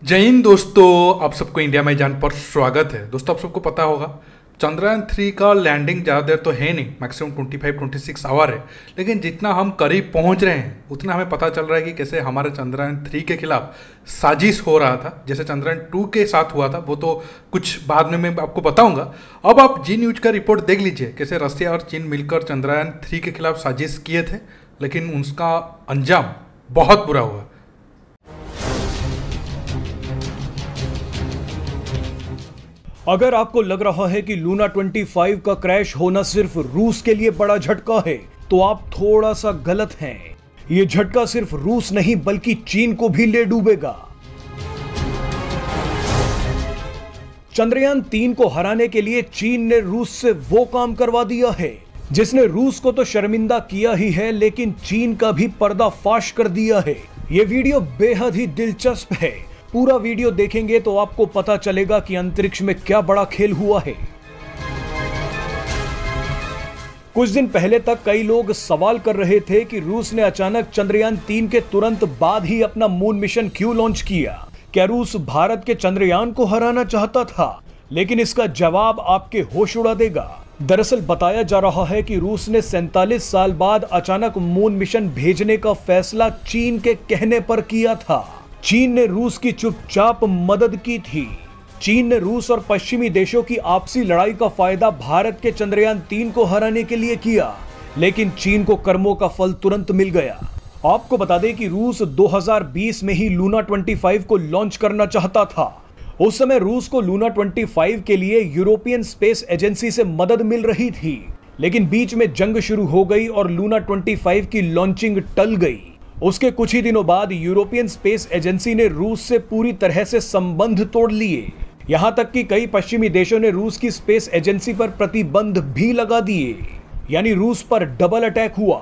जय हिंद दोस्तों, आप सबको इंडिया में जान पर स्वागत है। दोस्तों, आप सबको पता होगा चंद्रयान 3 का लैंडिंग ज़्यादा देर तो है नहीं, मैक्सिमम 25-26 आवर है। लेकिन जितना हम करीब पहुंच रहे हैं उतना हमें पता चल रहा है कि कैसे हमारे चंद्रयान 3 के खिलाफ साजिश हो रहा था। जैसे चंद्रयान 2 के साथ हुआ था, वो तो कुछ बाद में मैं आपको बताऊंगा। अब आप जी न्यूज का रिपोर्ट देख लीजिए, कैसे रसिया और चीन मिलकर चंद्रयान 3 के खिलाफ साजिश किए थे, लेकिन उसका अंजाम बहुत बुरा हुआ। अगर आपको लग रहा है कि लूना 25 का क्रैश होना सिर्फ रूस के लिए बड़ा झटका है, तो आप थोड़ा सा गलत हैं। यह झटका सिर्फ रूस नहीं बल्कि चीन को भी ले डूबेगा। चंद्रयान 3 को हराने के लिए चीन ने रूस से वो काम करवा दिया है जिसने रूस को तो शर्मिंदा किया ही है, लेकिन चीन का भी पर्दाफाश कर दिया है। यह वीडियो बेहद ही दिलचस्प है। पूरा वीडियो देखेंगे तो आपको पता चलेगा कि अंतरिक्ष में क्या बड़ा खेल हुआ है। कुछ दिन पहले तक कई लोग सवाल कर रहे थे कि रूस ने अचानक चंद्रयान 3 के तुरंत बाद ही अपना मून मिशन क्यों लॉन्च किया। क्या रूस भारत के चंद्रयान को हराना चाहता था? लेकिन इसका जवाब आपके होश उड़ा देगा। दरअसल बताया जा रहा है कि रूस ने 47 साल बाद अचानक मून मिशन भेजने का फैसला चीन के कहने पर किया था। चीन ने रूस की चुपचाप मदद की थी। चीन ने रूस और पश्चिमी देशों की आपसी लड़ाई का फायदा भारत के चंद्रयान 3 को हराने के लिए किया, लेकिन चीन को कर्मों का फल तुरंत मिल गया। आपको बता दें कि रूस 2020 में ही लूना 25 को लॉन्च करना चाहता था। उस समय रूस को लूना 25 के लिए यूरोपियन स्पेस एजेंसी से मदद मिल रही थी, लेकिन बीच में जंग शुरू हो गई और लूना 25 की लॉन्चिंग टल गई। उसके कुछ ही दिनों बाद यूरोपियन स्पेस एजेंसी ने रूस से पूरी तरह से संबंध तोड़ लिए। यहां तक कि कई पश्चिमी देशों ने रूस की स्पेस एजेंसी पर प्रतिबंध भी लगा दिए, यानी रूस पर डबल अटैक हुआ।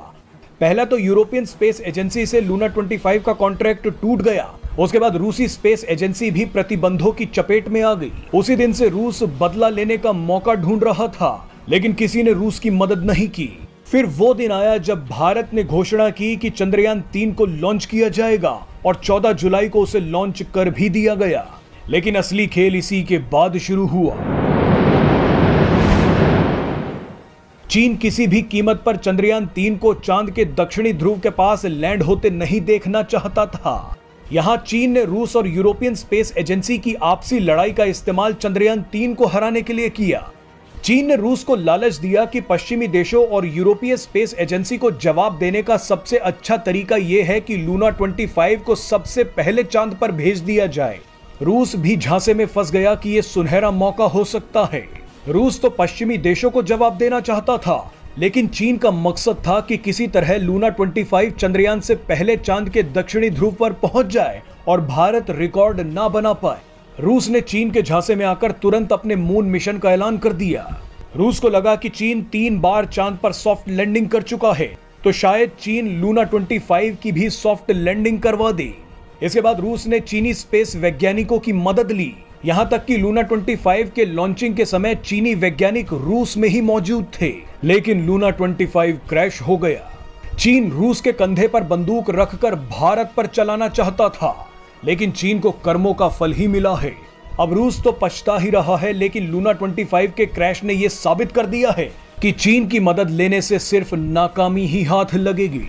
पहला तो यूरोपियन स्पेस एजेंसी से लूना 25 का कॉन्ट्रैक्ट टूट गया। उसके बाद रूसी स्पेस एजेंसी भी प्रतिबंधों की चपेट में आ गई। उसी दिन से रूस बदला लेने का मौका ढूंढ रहा था, लेकिन किसी ने रूस की मदद नहीं की। फिर वो दिन आया जब भारत ने घोषणा की कि चंद्रयान 3 को लॉन्च किया जाएगा और 14 जुलाई को उसे लॉन्च कर भी दिया गया। लेकिन असली खेल इसी के बाद शुरू हुआ। चीन किसी भी कीमत पर चंद्रयान 3 को चांद के दक्षिणी ध्रुव के पास लैंड होते नहीं देखना चाहता था। यहां चीन ने रूस और यूरोपियन स्पेस एजेंसी की आपसी लड़ाई का इस्तेमाल चंद्रयान 3 को हराने के लिए किया। चीन ने रूस को लालच दिया कि पश्चिमी देशों और यूरोपीय स्पेस एजेंसी को जवाब देने का सबसे अच्छा तरीका यह है कि लूना 25 को सबसे पहले चांद पर भेज दिया जाए। रूस भी झांसे में फंस गया कि यह सुनहरा मौका हो सकता है। रूस तो पश्चिमी देशों को जवाब देना चाहता था, लेकिन चीन का मकसद था कि किसी तरह लूना 25 चंद्रयान से पहले चांद के दक्षिणी ध्रुव पर पहुंच जाए और भारत रिकॉर्ड ना बना पाए। रूस ने चीन के झांसे में आकर तुरंत अपने मून मिशन का ऐलान कर दिया। रूस को लगा कि चीन 3 बार चांद पर सॉफ्ट लैंडिंग कर चुका है, तो शायद चीन लूना 25 की भी सॉफ्ट लैंडिंग करवा दे। इसके बाद रूस ने चीनी स्पेस वैज्ञानिकों की मदद ली। यहां तक कि लूना 25 के लॉन्चिंग के समय चीनी वैज्ञानिक रूस में ही मौजूद थे, लेकिन लूना 25 क्रैश हो गया। चीन रूस के कंधे पर बंदूक रखकर भारत पर चलाना चाहता था, लेकिन चीन को कर्मों का फल ही मिला है। अब रूस तो पछता ही रहा है, लेकिन लूना 25 के क्रैश ने यह साबित कर दिया है कि चीन की मदद लेने से सिर्फ नाकामी ही हाथ लगेगी।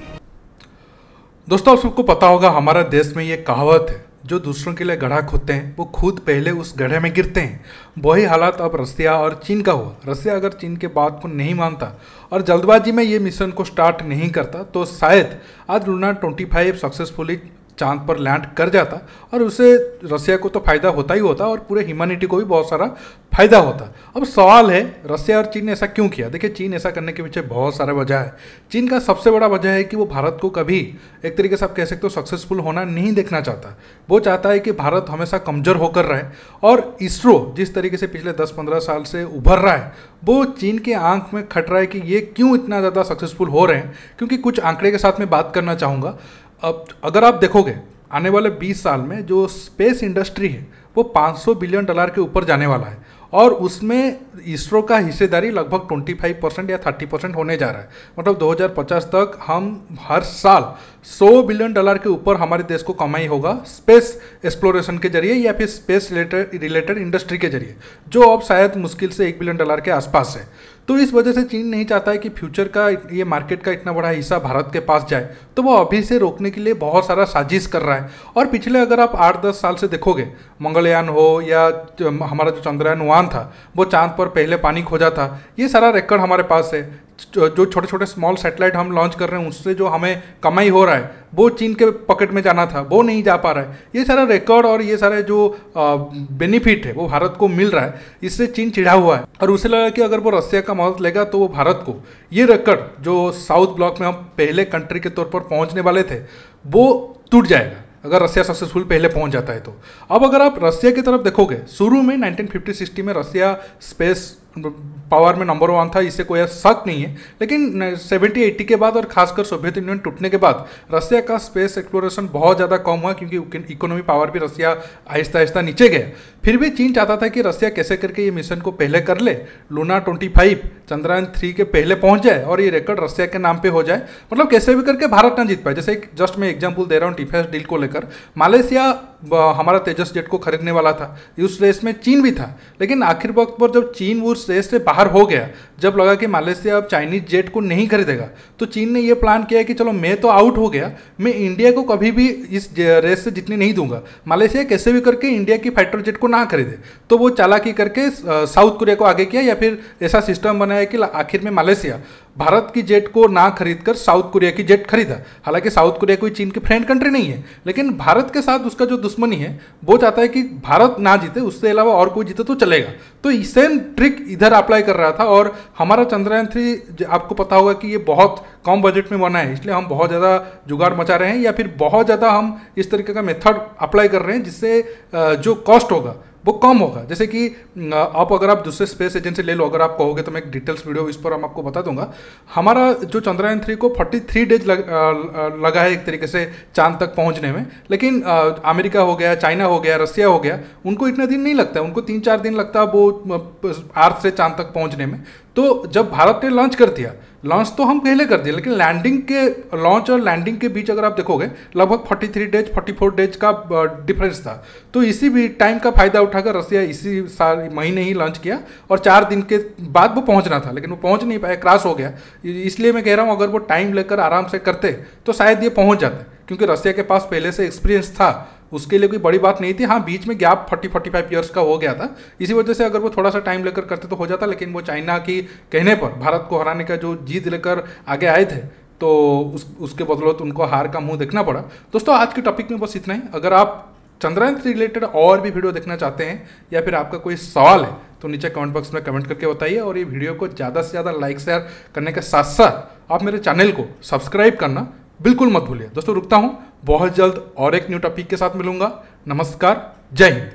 दोस्तों, आप सबको पता होगा हमारे देश में ये कहावत है, जो दूसरों के लिए गड्ढा खोदते हैं वो खुद पहले उस गड्ढे में गिरते हैं। वही हालात अब रसिया और चीन का हुआ। रसिया अगर चीन के बात को नहीं मानता और जल्दबाजी में ये मिशन को स्टार्ट नहीं करता, तो शायद आज लूना 25 सक्सेसफुली चांद पर लैंड कर जाता और उसे रसिया को तो फायदा होता ही होता और पूरे ह्यूमैनिटी को भी बहुत सारा फायदा होता। अब सवाल है, रसिया और चीन ने ऐसा क्यों किया? देखिए, चीन ऐसा करने के पीछे बहुत सारा वजह है। चीन का सबसे बड़ा वजह है कि वो भारत को कभी एक तरीके से आप कह सकते हो सक्सेसफुल होना नहीं देखना चाहता। वो चाहता है कि भारत हमेशा कमज़ोर होकर रहे, और इसरो जिस तरीके से पिछले 10-15 साल से उभर रहा है, वो चीन के आंख में खट रहा है कि ये क्यों इतना ज़्यादा सक्सेसफुल हो रहे हैं। क्योंकि कुछ आंकड़े के साथ मैं बात करना चाहूँगा। अब अगर आप देखोगे आने वाले 20 साल में जो स्पेस इंडस्ट्री है वो $500 बिलियन के ऊपर जाने वाला है, और उसमें इसरो का हिस्सेदारी लगभग 25% या 30% होने जा रहा है। मतलब 2050 तक हम हर साल $100 बिलियन के ऊपर हमारे देश को कमाई होगा स्पेस एक्सप्लोरेशन के जरिए या फिर स्पेस रिलेटेड इंडस्ट्री के जरिए, जो अब शायद मुश्किल से $1 बिलियन के आसपास है। तो इस वजह से चीन नहीं चाहता है कि फ्यूचर का ये मार्केट का इतना बड़ा हिस्सा भारत के पास जाए, तो वो अभी से रोकने के लिए बहुत सारा साजिश कर रहा है। और पिछले अगर आप 8-10 साल से देखोगे, मंगलयान हो या हमारा जो चंद्रयान 1 था वो चांद पर पहले पानी खोजा था, ये सारा रिकॉर्ड हमारे पास है। जो छोटे छोटे स्मॉल सैटेलाइट हम लॉन्च कर रहे हैं उससे जो हमें कमाई हो रहा है वो चीन के पॉकेट में जाना था, वो नहीं जा पा रहा है। ये सारा रिकॉर्ड और ये सारे जो बेनिफिट है वो भारत को मिल रहा है, इससे चीन चिढ़ा हुआ है और उसे लगा कि अगर वो रसिया का मदद लेगा तो वो भारत को ये रिकॉर्ड जो साउथ ब्लॉक में हम पहले कंट्री के तौर पर पहुंचने वाले थे वो टूट जाएगा अगर रसिया सक्सेसफुल पहले पहुंच जाता है तो। अब अगर आप रसिया की तरफ देखोगे, शुरू में 1950-60 में रसिया स्पेस पावर में नंबर 1 था, इससे कोई शक नहीं है। लेकिन 70-80 के बाद और खासकर सोवियत यूनियन टूटने के बाद रसिया का स्पेस एक्सप्लोरेशन बहुत ज़्यादा कम हुआ, क्योंकि इकोनॉमी पावर भी रसिया आहिस्ता आहिस्ता नीचे गया। फिर भी चीन चाहता था कि रसिया कैसे करके ये मिशन को पहले कर ले, लूना 25 चंद्रयान 3 के पहले पहुंच जाए और ये रिकॉर्ड रसिया के नाम पे हो जाए। मतलब कैसे भी करके भारत ना जीत पाए। जैसे जस्ट मैं एग्जाम्पल दे रहा हूँ डिफेंस डील को लेकर, मालयसिया हमारा तेजस जेट को खरीदने वाला था, उस रेस में चीन भी था, लेकिन आखिर वक्त पर जब चीन उस रेस से बाहर हो गया, जब लगा कि मालयसिया अब चाइनीज जेट को नहीं खरीदेगा, तो चीन ने यह प्लान किया कि चलो मैं तो आउट हो गया, मैं इंडिया को कभी भी इस रेस से जीतने नहीं दूंगा। मालयसिया कैसे भी करके इंडिया की फाइटर जेट को ना खरीदे, तो वो चालाकी करके साउथ कोरिया को आगे किया या फिर ऐसा सिस्टम बनाया कि आखिर में मालयसिया भारत की जेट को ना खरीदकर साउथ कोरिया की जेट खरीदा। हालांकि साउथ कोरिया कोई चीन की फ्रेंड कंट्री नहीं है, लेकिन भारत के साथ उसका जो दुश्मनी है वो चाहता है कि भारत ना जीते, उससे अलावा और कोई जीते तो चलेगा। तो सेम ट्रिक इधर अप्लाई कर रहा था। और हमारा चंद्रयान 3 आपको पता होगा कि ये बहुत कम बजट में बना है, इसलिए हम बहुत ज़्यादा जुगाड़ मचा रहे हैं या फिर बहुत ज़्यादा हम इस तरीके का मेथड अप्लाई कर रहे हैं जिससे जो कॉस्ट होगा वो कम होगा। जैसे कि आप अगर आप दूसरे स्पेस एजेंसी ले लो, अगर आप कहोगे तो मैं एक डिटेल्स वीडियो इस पर हम आपको बता दूंगा। हमारा जो चंद्रयान 3 को 43 डेज लगा है एक तरीके से चांद तक पहुंचने में, लेकिन अमेरिका हो गया, चाइना हो गया, रसिया हो गया, उनको इतना दिन नहीं लगता, उनको 3-4 दिन लगता है वो अर्थ से चांद तक पहुंचने में। तो जब भारत ने लॉन्च कर दिया, लॉन्च तो हम पहले कर दिए, लेकिन लॉन्च और लैंडिंग के बीच अगर आप देखोगे लगभग 43 डेज 44 डेज का डिफरेंस था। तो इसी भी टाइम का फायदा उठाकर रसिया इसी साल महीने ही लॉन्च किया और 4 दिन के बाद वो पहुंचना था, लेकिन वो पहुंच नहीं पाया, क्रैश हो गया। इसलिए मैं कह रहा हूं अगर वो टाइम लेकर आराम से करते तो शायद ये पहुंच जाते, क्योंकि रसिया के पास पहले से एक्सपीरियंस था, उसके लिए कोई बड़ी बात नहीं थी। हाँ, बीच में गैप 40-45 ईयर्स का हो गया था, इसी वजह से अगर वो थोड़ा सा टाइम लेकर करते तो हो जाता, लेकिन वो चाइना की कहने पर भारत को हराने का जो जीत लेकर आगे आए थे, तो उसके बदौलत उनको हार का मुंह देखना पड़ा। दोस्तों, आज के टॉपिक में बस इतना ही। अगर आप चंद्रयान 3 रिलेटेड और भी वीडियो देखना चाहते हैं या फिर आपका कोई सवाल है तो नीचे कमेंट बॉक्स में कमेंट करके बताइए। और ये वीडियो को ज़्यादा से ज़्यादा लाइक शेयर करने के साथ साथ आप मेरे चैनल को सब्सक्राइब करना बिल्कुल मत भूलिए। दोस्तों, रुकता हूँ, बहुत जल्द और एक न्यू टॉपिक के साथ मिलूंगा। नमस्कार, जय हिंद।